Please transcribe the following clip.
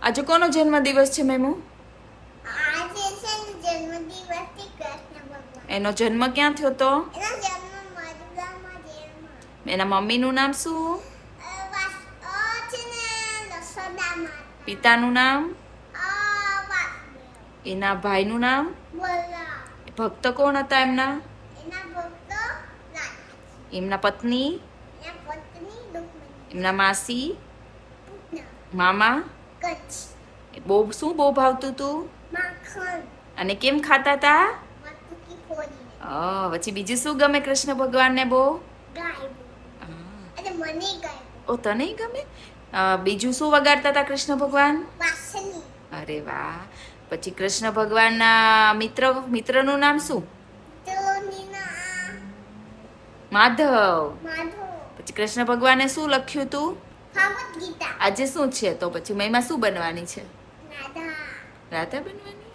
આજે કોનો જન્મદિવસ છે મેમુ? આજે છે ને જન્મદિવસ છે કૃષ્ણ ભગવાન. એનો જન્મ ક્યાં થયો તો? એનો જન્મ મથુરામાં જેલમાં. એના મમ્મીનું નામ શું? છે ને યશોદા માતા. પિતાનું નામ? વાસુદેવ. એના ભાઈનું નામ? બલરામ. ભક્ત કોણ હતા એમના? એના ભક્તો રાધાજી. એમના પત્ની? એના પત્ની રૂકમણી. એમના માસી? પૂતના. મામા? કચ્છ. શું બહુ ભાવતું તું? માખણ. અને કેમ ખાતા તા? મટકી ફોડીને. પછી બીજું શું ગમે કૃષ્ણ ભગવાનને બહુ? ગાય. અને મને ગાય. ઓ તને ગમે? બીજું શું વગાડતા હતા કૃષ્ણ ભગવાન? વાસની. અરે વાહ. પછી કૃષ્ણ ભગવાનના મિત્રનું નામ શું? માધવ. માધવ. પછી કૃષ્ણ ભગવાને શું લખ્યું તું? ભાગવત ગીતા. આજે શું છે તો પછી મહિમા શું બનવાની છે? રાધા. રાધા બનવાની?